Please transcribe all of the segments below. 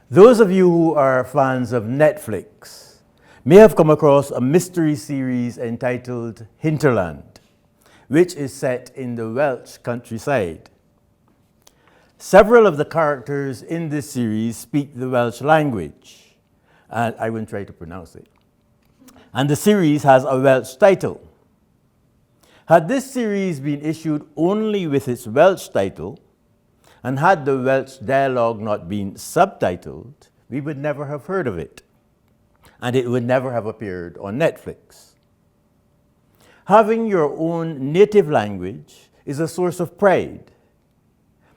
Those of you who are fans of Netflix may have come across a mystery series entitled Hinterland, which is set in the Welsh countryside. Several of the characters in this series speak the Welsh language, and I won't try to pronounce it. And the series has a Welsh title. Had this series been issued only with its Welsh title, and had the Welsh dialogue not been subtitled, we would never have heard of it, and it would never have appeared on Netflix. Having your own native language is a source of pride,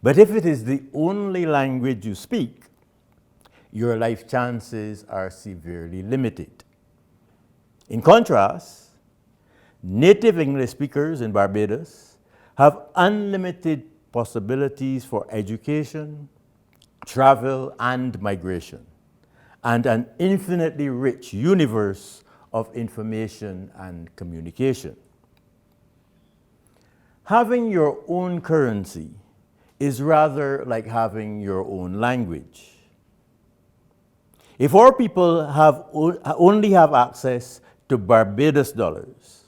but if it is the only language you speak, your life chances are severely limited. In contrast, native English speakers in Barbados have unlimited possibilities for education, travel, and migration, and an infinitely rich universe of information and communication. Having your own currency is rather like having your own language. If our people only have access to Barbados dollars,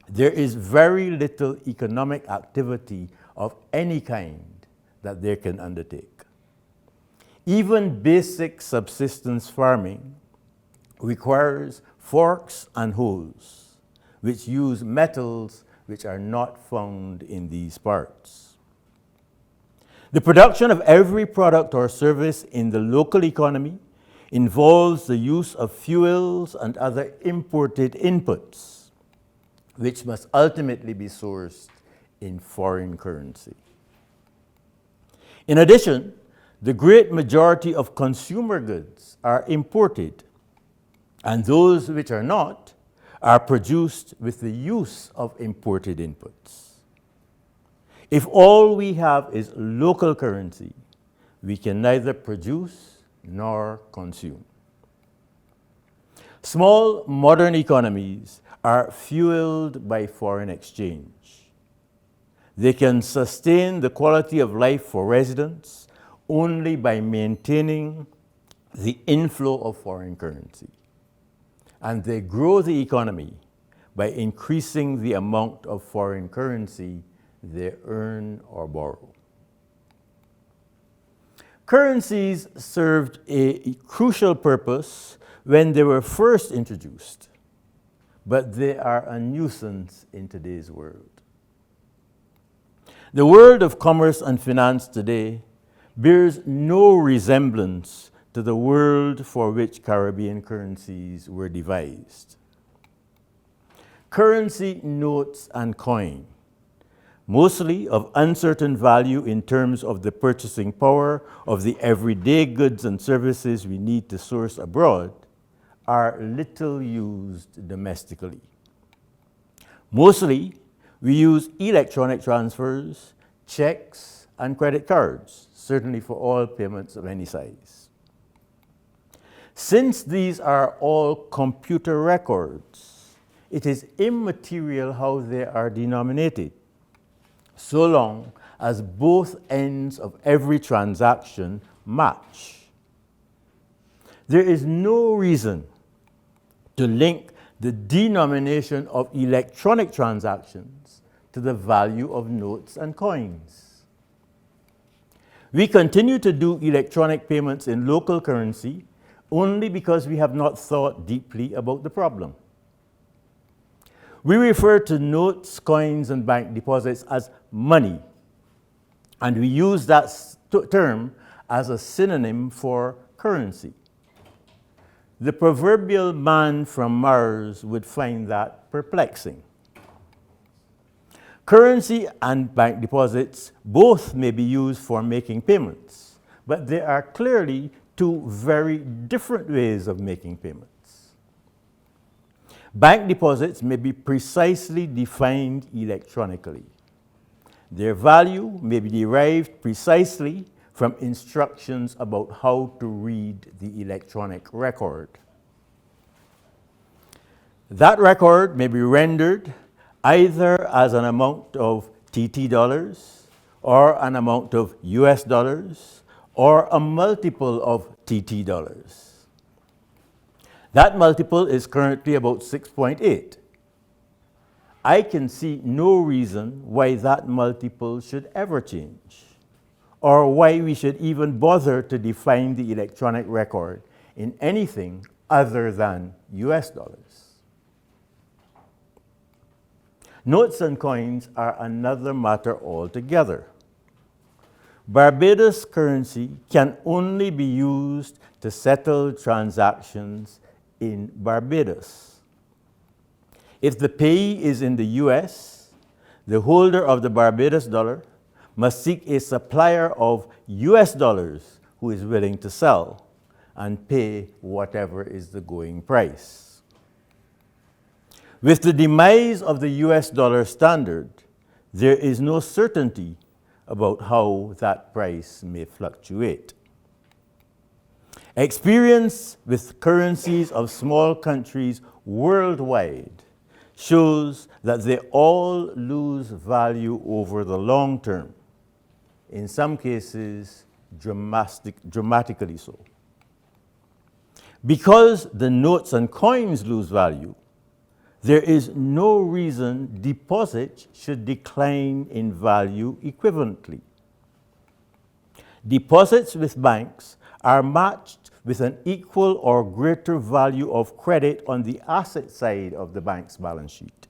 there is very little economic activity of any kind that they can undertake. Even basic subsistence farming requires forks and hoes, which use metals which are not found in these parts. The production of every product or service in the local economy involves the use of fuels and other imported inputs, which must ultimately be sourced in foreign currency. In addition, the great majority of consumer goods are imported, and those which are not are produced with the use of imported inputs. If all we have is local currency, we can neither produce nor consume. Small modern economies are fueled by foreign exchange. They can sustain the quality of life for residents only by maintaining the inflow of foreign currency. And they grow the economy by increasing the amount of foreign currency they earn or borrow. Currencies served a crucial purpose when they were first introduced, but they are a nuisance in today's world. The world of commerce and finance today bears no resemblance to the world for which Caribbean currencies were devised. Currency notes and coin, mostly of uncertain value in terms of the purchasing power of the everyday goods and services we need to source abroad, are little used domestically. Mostly, we use electronic transfers, checks, and credit cards, certainly for all payments of any size. Since these are all computer records, it is immaterial how they are denominated, so long as both ends of every transaction match. There is no reason to link the denomination of electronic transactions to the value of notes and coins. We continue to do electronic payments in local currency only because we have not thought deeply about the problem. We refer to notes, coins, and bank deposits as money, and we use that term as a synonym for currency. The proverbial man from Mars would find that perplexing. Currency and bank deposits both may be used for making payments, but they are clearly two very different ways of making payments. Bank deposits may be precisely defined electronically. Their value may be derived precisely from instructions about how to read the electronic record. That record may be rendered either as an amount of TT dollars, or an amount of US dollars, or a multiple of TT dollars. That multiple is currently about 6.8. I can see no reason why that multiple should ever change, or why we should even bother to define the electronic record in anything other than US dollars. Notes and coins are another matter altogether. Barbados currency can only be used to settle transactions in Barbados. If the payee is in the US, the holder of the Barbados dollar must seek a supplier of US dollars who is willing to sell and pay whatever is the going price. With the demise of the US dollar standard, there is no certainty about how that price may fluctuate. Experience with currencies of small countries worldwide shows that they all lose value over the long term, in some cases dramatically so. Because the notes and coins lose value, there is no reason deposits should decline in value equivalently. Deposits with banks are matched with an equal or greater value of credit on the asset side of the bank's balance sheet.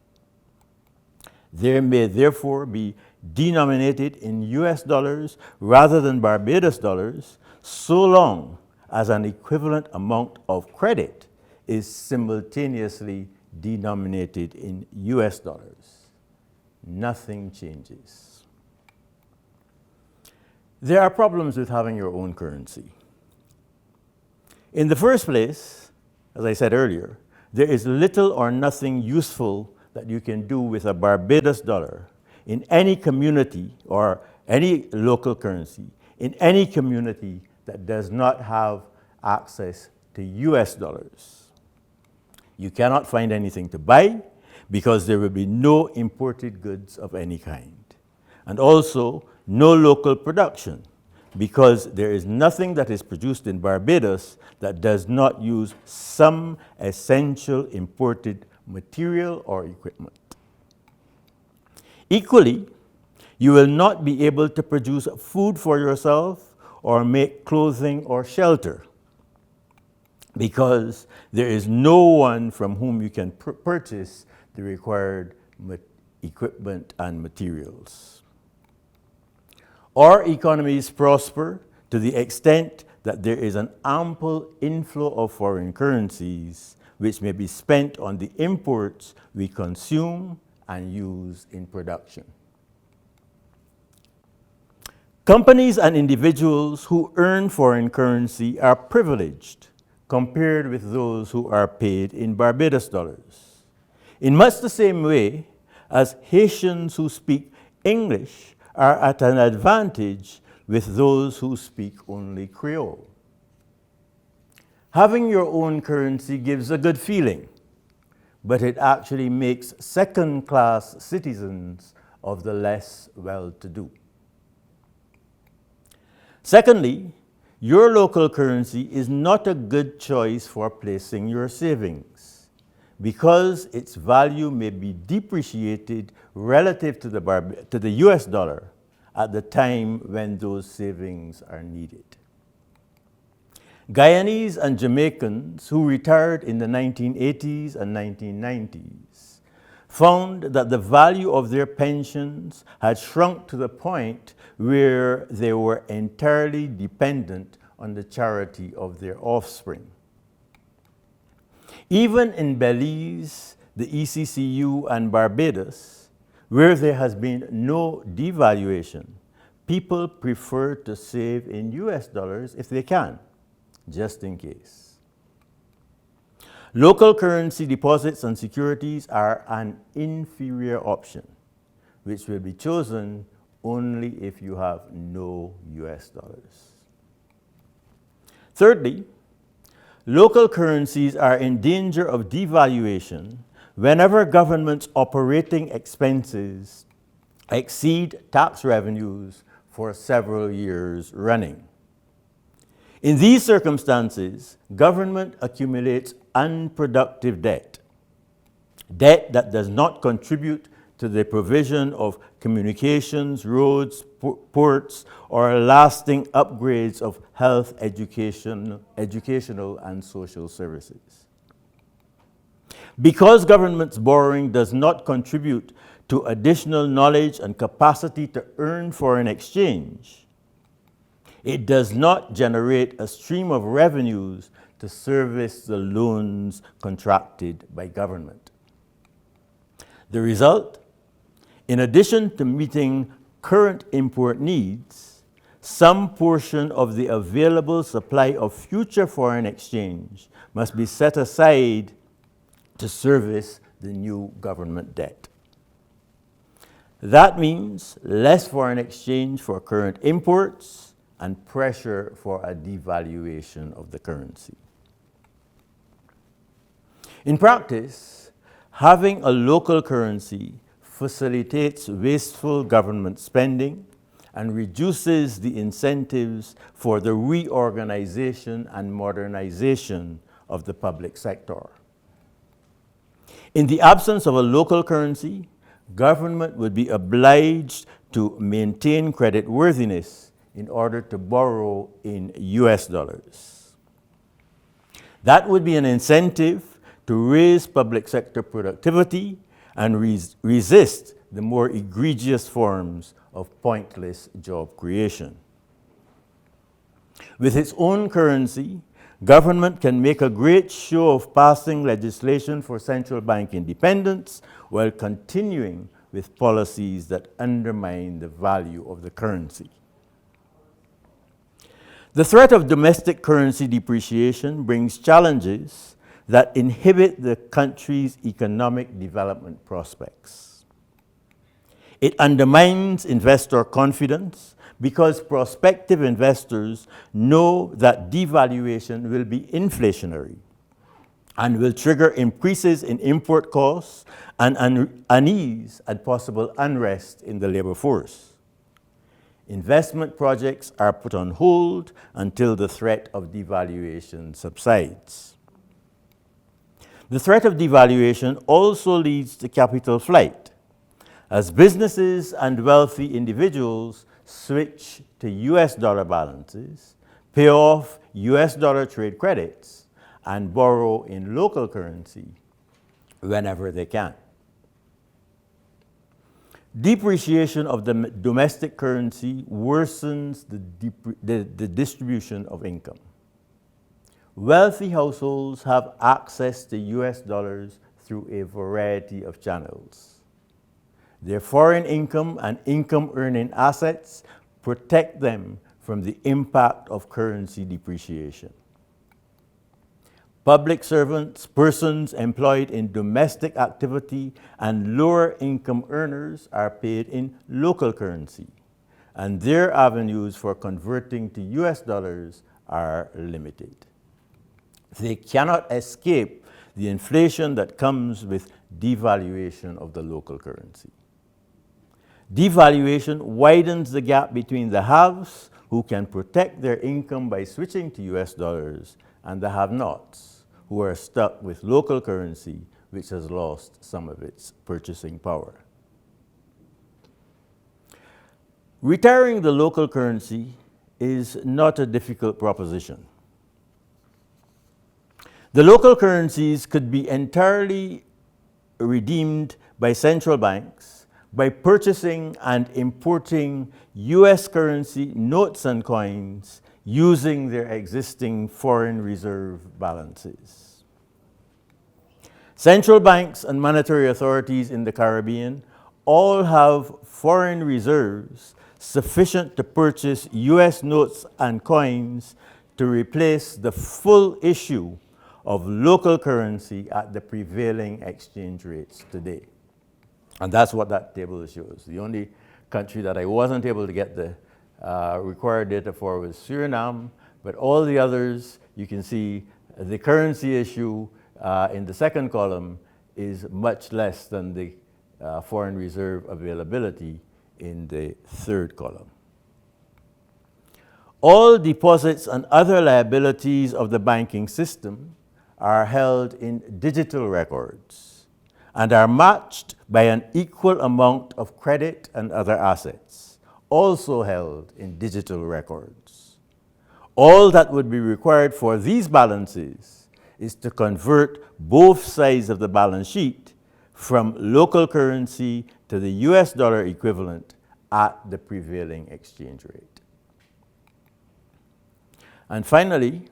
They may therefore be denominated in US dollars rather than Barbados dollars, so long as an equivalent amount of credit is simultaneously denominated in US dollars. Nothing changes. There are problems with having your own currency. In the first place, as I said earlier, there is little or nothing useful that you can do with a Barbados dollar in any community or any local currency in any community that does not have access to US dollars. You cannot find anything to buy because there will be no imported goods of any kind. And also, no local production, because there is nothing that is produced in Barbados that does not use some essential imported material or equipment. Equally, you will not be able to produce food for yourself or make clothing or shelter, because there is no one from whom you can purchase the required equipment and materials. Our economies prosper to the extent that there is an ample inflow of foreign currencies which may be spent on the imports we consume and use in production. Companies and individuals who earn foreign currency are privileged compared with those who are paid in Barbados dollars, in much the same way as Haitians who speak English are at an advantage with those who speak only Creole. Having your own currency gives a good feeling, but it actually makes second-class citizens of the less well-to-do. Secondly, your local currency is not a good choice for placing your savings because its value may be depreciated relative to the US dollar at the time when those savings are needed. Guyanese and Jamaicans who retired in the 1980s and 1990s found that the value of their pensions had shrunk to the point where they were entirely dependent on the charity of their offspring. Even in Belize, the ECCU, and Barbados, where there has been no devaluation, people prefer to save in US dollars if they can, just in case. Local currency deposits and securities are an inferior option, which will be chosen only if you have no US dollars. Thirdly, local currencies are in danger of devaluation whenever government's operating expenses exceed tax revenues for several years running. In these circumstances, government accumulates unproductive debt, debt that does not contribute to the provision of communications, roads, ports, or lasting upgrades of health, educational, and social services. Because government's borrowing does not contribute to additional knowledge and capacity to earn foreign exchange, it does not generate a stream of revenues to service the loans contracted by government. The result, in addition to meeting current import needs, some portion of the available supply of future foreign exchange must be set aside to service the new government debt. That means less foreign exchange for current imports and pressure for a devaluation of the currency. In practice, having a local currency facilitates wasteful government spending and reduces the incentives for the reorganization and modernization of the public sector. In the absence of a local currency, government would be obliged to maintain creditworthiness in order to borrow in US dollars. That would be an incentive to raise public sector productivity and resist the more egregious forms of pointless job creation. With its own currency, government can make a great show of passing legislation for central bank independence while continuing with policies that undermine the value of the currency. The threat of domestic currency depreciation brings challenges that inhibit the country's economic development prospects. It undermines investor confidence because prospective investors know that devaluation will be inflationary and will trigger increases in import costs and unease and possible unrest in the labor force. Investment projects are put on hold until the threat of devaluation subsides. The threat of devaluation also leads to capital flight, as businesses and wealthy individuals switch to US dollar balances, pay off US dollar trade credits, and borrow in local currency whenever they can. Depreciation of the domestic currency worsens the distribution of income. Wealthy households have access to US dollars through a variety of channels. Their foreign income and income-earning assets protect them from the impact of currency depreciation. Public servants, persons employed in domestic activity, and lower income earners are paid in local currency, and their avenues for converting to US dollars are limited. They cannot escape the inflation that comes with devaluation of the local currency. Devaluation widens the gap between the haves, who can protect their income by switching to US dollars, and the have-nots, who are stuck with local currency, which has lost some of its purchasing power. Retiring the local currency is not a difficult proposition. The local currencies could be entirely redeemed by central banks by purchasing and importing US currency notes and coins using their existing foreign reserve balances. Central banks and monetary authorities in the Caribbean all have foreign reserves sufficient to purchase US notes and coins to replace the full issue of local currency at the prevailing exchange rates today. And that's what that table shows. The only country that I wasn't able to get the required data for was Suriname, but all the others, you can see the currency issue in the second column is much less than the foreign reserve availability in the third column. All deposits and other liabilities of the banking system are held in digital records and are matched by an equal amount of credit and other assets, also held in digital records. All that would be required for these balances is to convert both sides of the balance sheet from local currency to the US dollar equivalent at the prevailing exchange rate. And finally,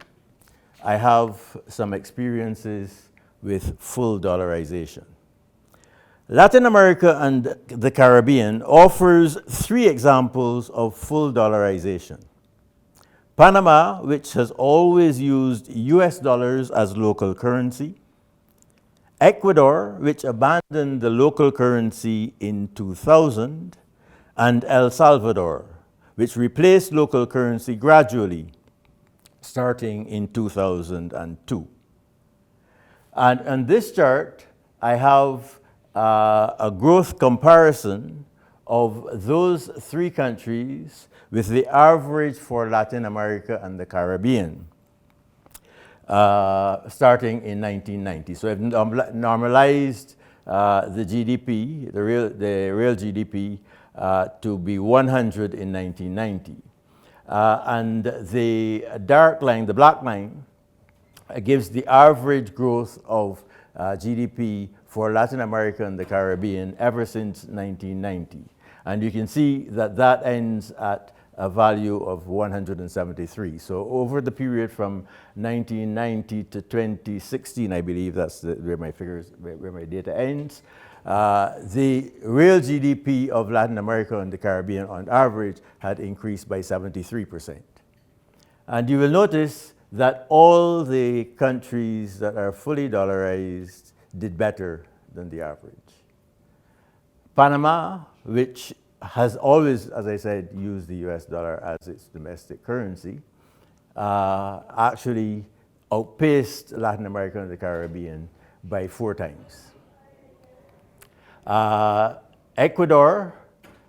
I have some experiences with full dollarization. Latin America and the Caribbean offers 3 examples of full dollarization. Panama, which has always used US dollars as local currency. Ecuador, which abandoned the local currency in 2000. And El Salvador, which replaced local currency gradually, starting in 2002. And on this chart, I have a growth comparison of those 3 countries with the average for Latin America and the Caribbean, starting in 1990. So I've normalized the GDP, the real GDP, to be 100 in 1990. And the dark line, the black line, gives the average growth of GDP for Latin America and the Caribbean ever since 1990. And you can see that that ends at a value of 173. So over the period from 1990 to 2016, I believe that's where my figures, where my data ends, the real GDP of Latin America and the Caribbean on average had increased by 73%. And you will notice that all the countries that are fully dollarized did better than the average. Panama, which has always, as I said, used the US dollar as its domestic currency, actually outpaced Latin America and the Caribbean by 4 times. Ecuador,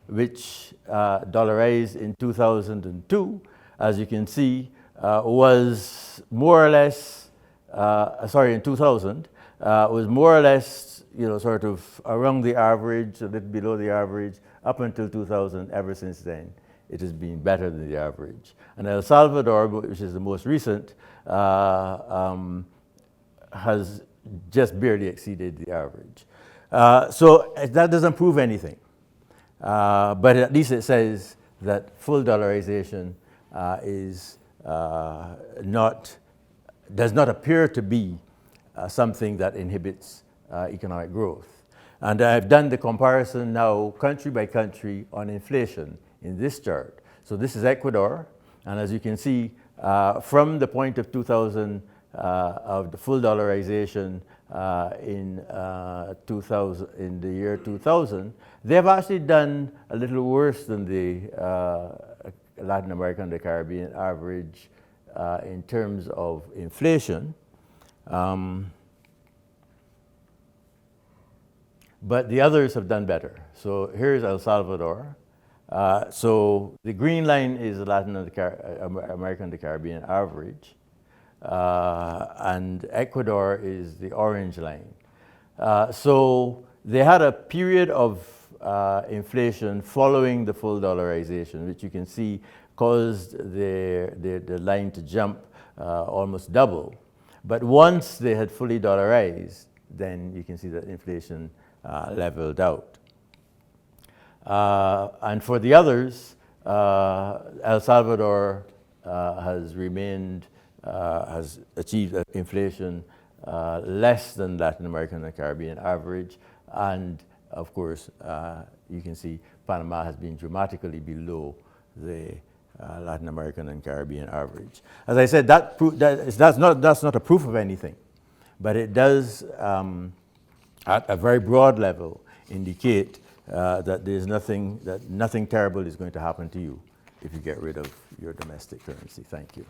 which dollarized in 2002, as you can see, was more or less, in 2000, was more or less, sort of around the average, a little below the average, up until 2000. Ever since then, it has been better than the average. And El Salvador, which is the most recent, has just barely exceeded the average. So that doesn't prove anything. But at least it says that full dollarization does not appear to be something that inhibits economic growth. And I've done the comparison now country by country on inflation in this chart. So this is Ecuador, and as you can see, from the point of 2000, of the full dollarization in the year 2000, they've actually done a little worse than the Latin American and the Caribbean average in terms of inflation. But the others have done better. So here's El Salvador. So the green line is the Latin American and the Caribbean average. And Ecuador is the orange line. So they had a period of inflation following the full dollarization, which you can see caused the line to jump almost double. But once they had fully dollarized, then you can see that inflation leveled out. And for the others, El Salvador has achieved inflation less than Latin American and Caribbean average. And of course, you can see Panama has been dramatically below the Latin American and Caribbean average. As I said, that's not a proof of anything, but it does, at a very broad level, indicate that nothing terrible is going to happen to you if you get rid of your domestic currency. Thank you.